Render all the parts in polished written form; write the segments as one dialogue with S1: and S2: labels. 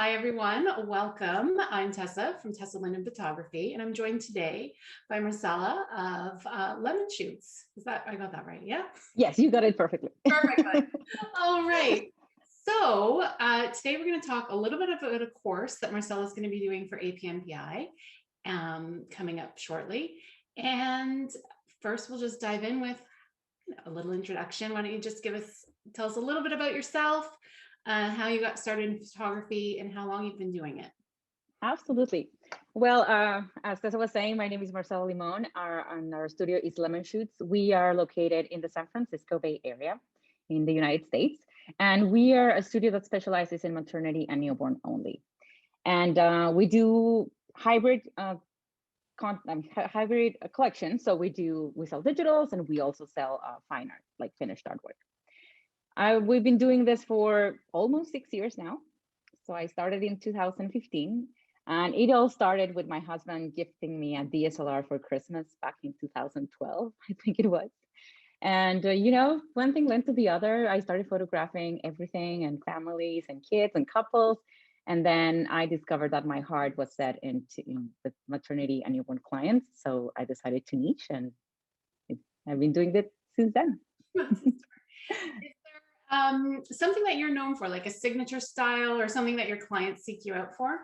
S1: Hi, everyone. Welcome. I'm Tessa from Tessa Limon Photography, and I'm joined today by Marcella of Lemon Shoots. I got that right? Yeah.
S2: Yes, you got it perfectly.
S1: Perfectly. All right. So today we're going to talk a little bit about a course that Marcella is going to be doing for APNPI coming up shortly. And first, we'll just dive in with a little introduction. Why don't you just tell us a little bit about yourself, how you got started in photography, and how long you've been doing it.
S2: Absolutely. Well, as Tessa was saying, my name is Marcela Limon, and our studio is Lemon Shoots. We are located in the San Francisco Bay Area in the United States, and we are a studio that specializes in maternity and newborn only. And we do hybrid collection. So we sell digitals, and we also sell fine art, like finished artwork. We've been doing this for almost 6 years now. So I started in 2015, and it all started with my husband gifting me a DSLR for Christmas back in 2012, I think it was. And, one thing led to the other. I started photographing everything and families and kids and couples. And then I discovered that my heart was set with maternity and newborn clients. So I decided to niche, and I've been doing it since then.
S1: Is there something that you're known for, like a signature style or something that your clients seek you out for?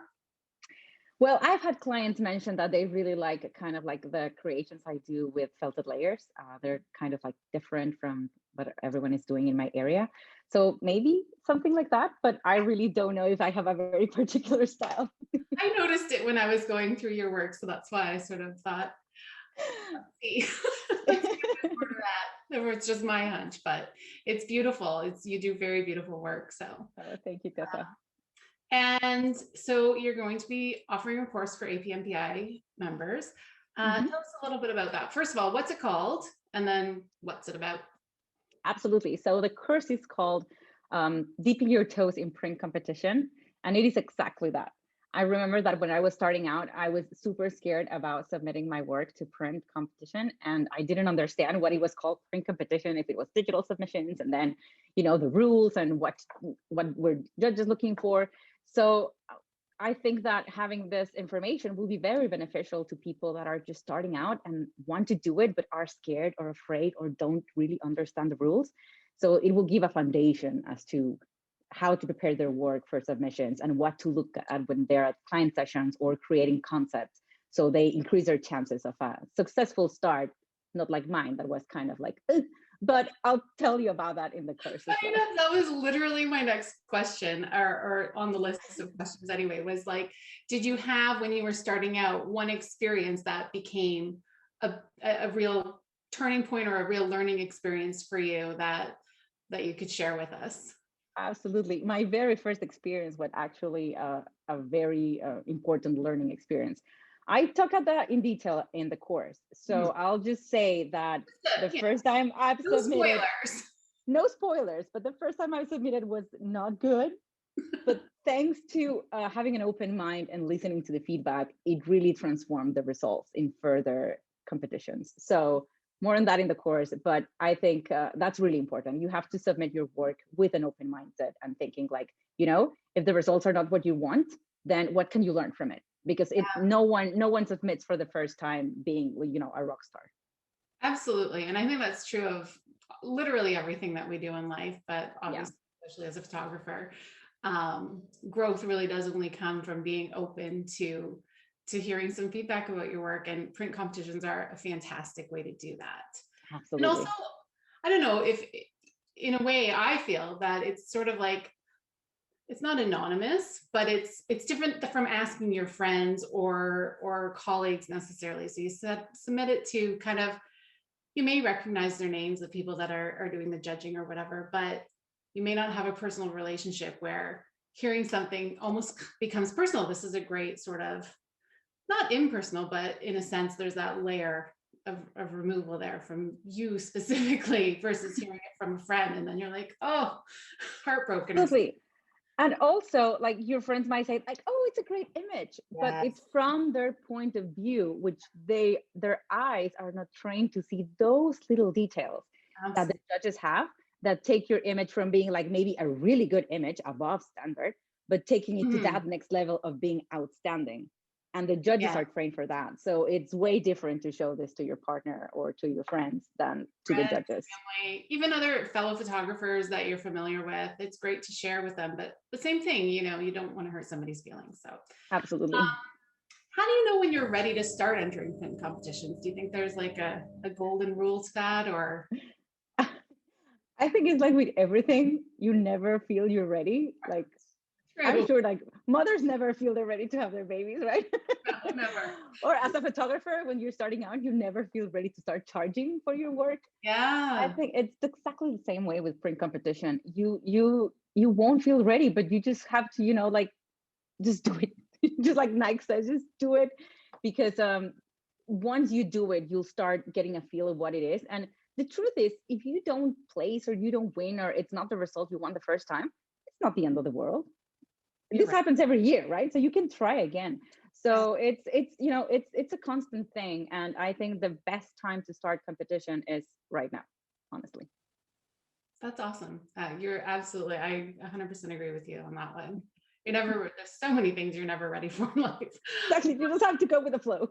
S2: Well, I've had clients mention that they really like kind of like the creations I do with felted layers. They're kind of like different from what everyone is doing in my area. So maybe something like that, but I really don't know if I have a very particular style.
S1: I noticed it when I was going through your work, so that's why I sort of thought, let's see. It's just my hunch, but it's beautiful. You do very beautiful work. So
S2: thank you, Tessa.
S1: And so you're going to be offering a course for APNPI members. Tell us a little bit about that. First of all, what's it called? And then what's it about?
S2: Absolutely. So the course is called Dipping Your Toes in Print Competition. And it is exactly that. I remember that when I was starting out, I was super scared about submitting my work to print competition. And I didn't understand what it was called print competition, if it was digital submissions, and then, the rules and what were judges looking for. So I think that having this information will be very beneficial to people that are just starting out and want to do it, but are scared or afraid or don't really understand the rules. So it will give a foundation as to how to prepare their work for submissions and what to look at when they're at client sessions or creating concepts. So they increase their chances of a successful start, not like mine, that was kind of like, but I'll tell you about that in the course.
S1: That was literally my next question, or on the list of questions anyway, was like, did you have, when you were starting out, one experience that became a real turning point or a real learning experience for you that you could share with us?
S2: Absolutely. My very first experience was actually a very important learning experience. I talk about that in detail in the course. So I'll just say that the first time I've submitted, no spoilers, but the first time I submitted was not good. But thanks to having an open mind and listening to the feedback, it really transformed the results in further competitions. So more on that in the course, but I think that's really important. You have to submit your work with an open mindset and thinking like, if the results are not what you want, then what can you learn from it? Because no one submits for the first time being, a rock star.
S1: Absolutely. And I think that's true of literally everything that we do in life, but obviously, especially as a photographer, growth really does only come from being open to hearing some feedback about your work, and print competitions are a fantastic way to do that.
S2: Absolutely.
S1: And also, I don't know if, in a way, I feel that it's sort of like, it's not anonymous, but it's different from asking your friends or colleagues necessarily. So you submit it to kind of, you may recognize their names, the people that are doing the judging or whatever, but you may not have a personal relationship where hearing something almost becomes personal. This is a great sort of, not impersonal, but in a sense, there's that layer of removal there from you specifically versus hearing it from a friend. And then you're like, oh, heartbroken.
S2: Absolutely. And also, like, your friends might say, like, oh, it's a great image, but it's from their point of view, which their eyes are not trained to see those little details that the judges have that take your image from being like maybe a really good image above standard but taking it to
S1: Mhm.
S2: that next level of being outstanding. And the judges
S1: Yeah.
S2: are trained for that. So it's way different to show this to your partner or to your friends than to the
S1: Friends,
S2: judges.
S1: family, even other fellow photographers that you're familiar with. It's great to share with them, but the same thing, you don't want to hurt somebody's feelings. So,
S2: Absolutely.
S1: how do you know when you're ready to start entering print competitions? Do you think there's like a golden rule to that, or?
S2: I think it's like with everything, you never feel you're ready. Like I'm
S1: True.
S2: sure like mothers never feel they're ready to have their babies, right?
S1: No, never.
S2: Or as a photographer, when you're starting out, you never feel ready to start charging for your work. I
S1: Yeah.
S2: think it's exactly the same way with print competition. You won't feel ready, but you just have to, like just do it. Just like Nike says, just do it, because once you do it, you'll start getting a feel of what it is. And the truth is, if you don't place or you don't win or it's not the result you want the first time, it's not the end of the world.
S1: You're
S2: This
S1: right.
S2: happens every year, right? So you can try again.
S1: Yeah.
S2: So it's a constant thing, and I think the best time to start competition is right now, honestly.
S1: That's awesome. You're absolutely, I 100% agree with you on that one. There's so many things you're never ready for in life.
S2: Exactly, you just have to go with the flow.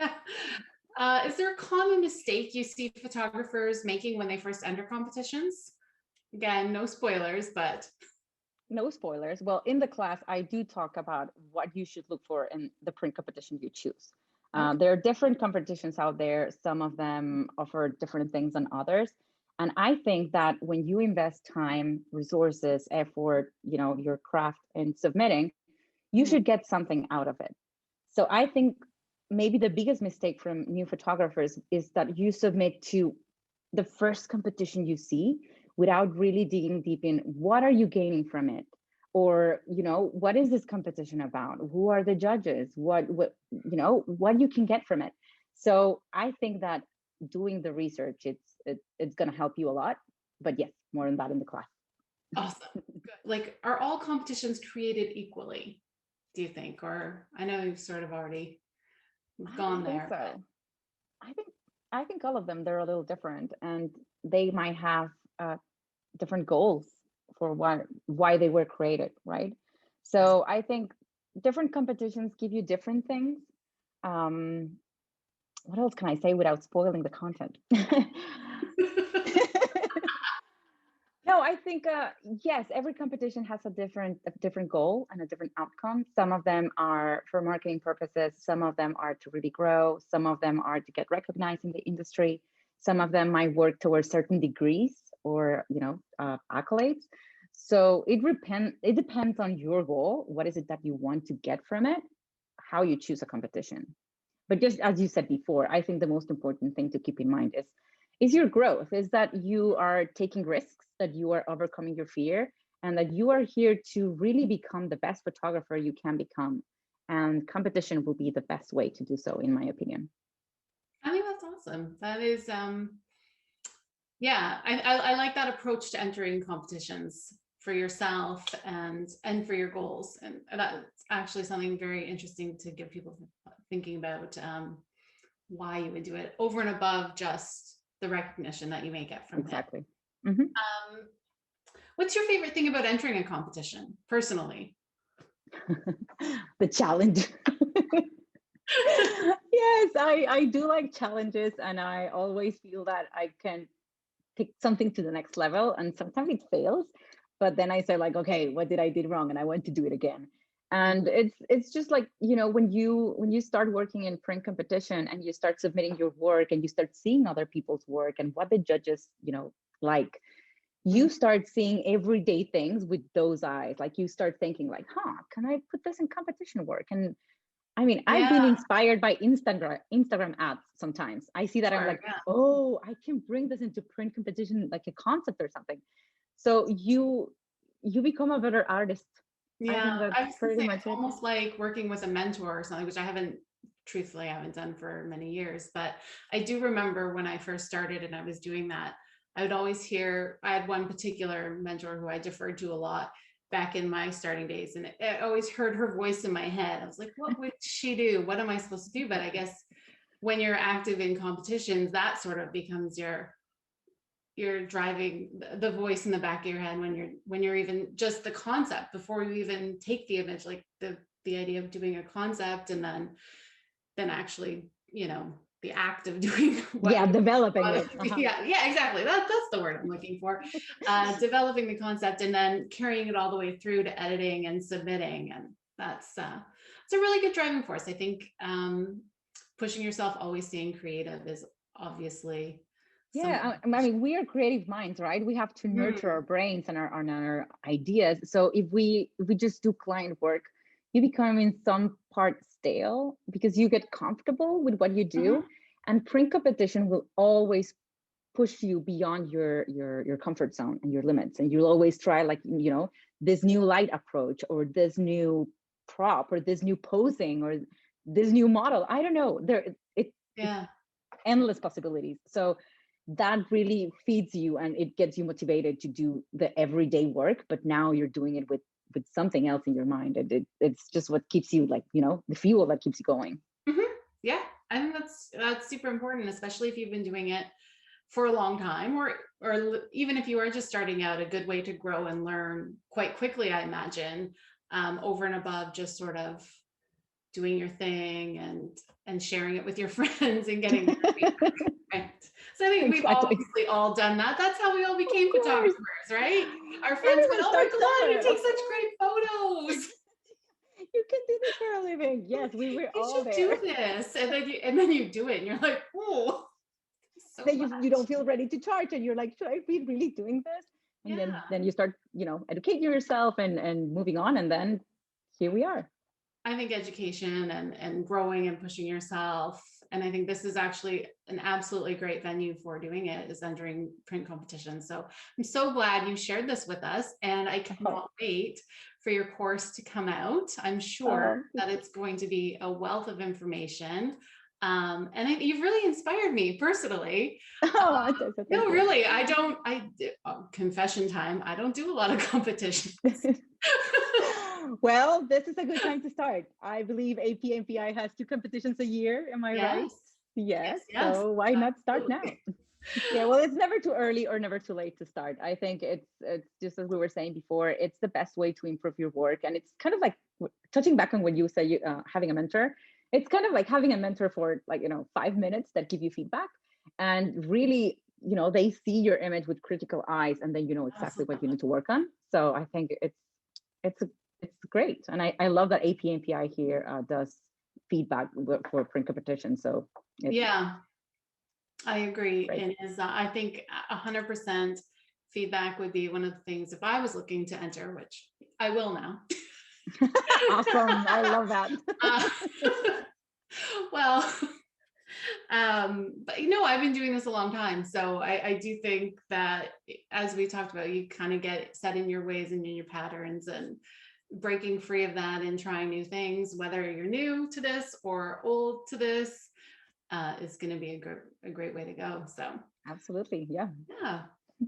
S1: Yeah. Yeah. Is there a common mistake you see photographers making when they first enter competitions? Again, no spoilers, but
S2: No spoilers. Well, in the class, I do talk about what you should look for in the print competition you choose.
S1: okay.
S2: There are different competitions out there. Some of them offer different things than others. And I think that when you invest time, resources, effort, your craft in submitting, you
S1: Mhm.
S2: should get something out of it. So I think maybe the biggest mistake from new photographers is that you submit to the first competition you see without really digging deep in what are you gaining from it, or what is this competition about, who are the judges, what you can get from it. So I think that doing the research, it's going to help you a lot. But yes, more on that in the class.
S1: Awesome. Good. Like, are all competitions created equally, do you think? Or I know you've sort of already
S2: I
S1: gone
S2: don't think
S1: there, but
S2: so. I think all of them, they're a little different, and they might have uh, different goals for why they were created, right?
S1: yeah.
S2: So I think different competitions give you different things. um what else can I say without spoiling the content? No, I think yes, every competition has a different goal and a different outcome. Some of them are for marketing purposes, some of them are to really grow, some of them are to get recognized in the industry, some of them might work towards certain degrees or accolades. So it depends on your goal. What is it that you want to get from it? How you choose a competition. But just as you said before, I think the most important thing to keep in mind is your growth, is that you are taking risks, that you are overcoming your fear, and that you are here to really become the best photographer you can become. And competition will be the best way to do so, in my opinion.
S1: I think that's awesome. That is, yeah, I like that approach to entering competitions for yourself and for your goals, and that's actually something very interesting to get people thinking about, why you would do it over and above just the recognition that you may get from it.
S2: Exactly. Mhm.
S1: Um, what's your favorite thing about entering a competition personally?
S2: The challenge. Yes, I do like challenges, and I always feel that I can take something to the next level, and sometimes it fails, but then I say like, okay, what did I did wrong, and I want to do it again. And it's just like, when you start working in print competition and you start submitting your work and you start seeing other people's work and what the judges like, you start seeing everyday things with those eyes. Like you start thinking like, can I put this in competition work? And I mean, I've
S1: Yeah,
S2: been inspired by Instagram ads sometimes. I see that, I'm
S1: sure.
S2: like,
S1: Yeah,
S2: oh, I can bring this into print competition, like a concept or something. So you become a better artist. I
S1: yeah.
S2: think that's
S1: I was gonna
S2: pretty
S1: say
S2: much
S1: it's
S2: it.
S1: almost like working with a mentor or something, which truthfully, I haven't done for many years. But I do remember when I first started and I was doing that, I would always hear. I had one particular mentor who I deferred to a lot back in my starting days, and I always heard her voice in my head. I was like, "What would she do? What am I supposed to do?" But I guess when you're active in competitions, that sort of becomes your you're driving the voice in the back of your head when you're even just the concept before you even take the image, like the idea of doing a concept and then actually, the act of doing what
S2: Yeah,
S1: you
S2: developing it.
S1: yeah, exactly. That's the word I'm looking for. Developing the concept and then carrying it all the way through to editing and submitting. And that's it's a really good driving force. I think pushing yourself, always staying creative is obviously
S2: Yeah, I mean, we are creative minds, right? We have to nurture our brains and our ideas. So if we just do client work, you become in some part stale because you get comfortable with what you do, and print competition will always push you beyond your comfort zone and your limits, and you'll always try, like, this new light approach or this new prop or this new posing or this new model. I don't know. It's endless possibilities. So that really feeds you and it gets you motivated to do the everyday work, but now you're doing it with something else in your mind. It's just what keeps you, like, the fuel that keeps you going.
S1: Yeah, I think that's super important, especially if you've been doing it for a long time, or even if you are just starting out. A good way to grow and learn quite quickly, I imagine, over and above just sort of doing your thing and sharing it with your friends and getting their feedback. Right. So I think we've obviously all done that. That's how we all became photographers, right? Our friends went, "Oh my God, you take such great photos.
S2: You can do this for a living." Yes, we were all there.
S1: You should do this. And then you do it and you're like, "Oh." So
S2: then you don't feel ready to charge and you're like, should I be really doing this? And then you start, educating yourself and moving on, and then here we are.
S1: I think education and growing and pushing yourself. And I think this is actually an absolutely great venue for doing it, is entering print competitions. So I'm so glad you shared this with us, and I cannot wait for your course to come out. I'm sure that it's going to be a wealth of information. And you've really inspired me personally. No, really, confession time, I don't do a lot of competitions.
S2: Well, this is a good time to start. I believe APNPI has 2 competitions a year. Am I right? Yes. So why not start now? Yeah, well, it's never too early or never too late to start. I think it's just, as we were saying before, it's the best way to improve your work. And it's kind of like, touching back on what you say, having a mentor. It's kind of like having a mentor for, like, 5 minutes that give you feedback, and really, they see your image with critical eyes, and then you know exactly what you need to work on. So I think it's great. And I love that APNPI here does feedback for print competition. So
S1: yeah, I agree. Right. And I think 100% feedback would be one of the things, if I was looking to enter, which I will now.
S2: Awesome. I love that.
S1: Well, but I've been doing this a long time. So I do think that, as we talked about, you kind of get set in your ways and in your patterns, and breaking free of that and trying new things, whether you're new to this or old to this, is going to be a great way to go. So
S2: absolutely. Yeah.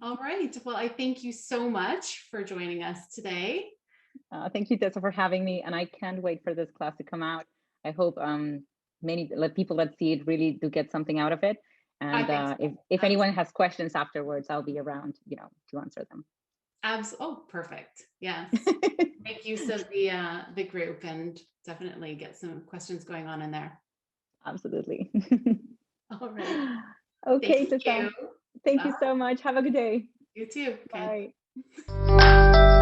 S1: All right. Well, I thank you so much for joining us today.
S2: Thank you, Tessa, for having me. And I can't wait for this class to come out. I hope many people that see it really do get something out of it. And if anyone has questions afterwards, I'll be around, to answer them.
S1: Oh, perfect. Yes. Make use of the group and definitely get some questions going on in there.
S2: Absolutely.
S1: All right.
S2: Okay, Tessa. Thank you so much. Have a good day.
S1: You too. Okay.
S2: Bye.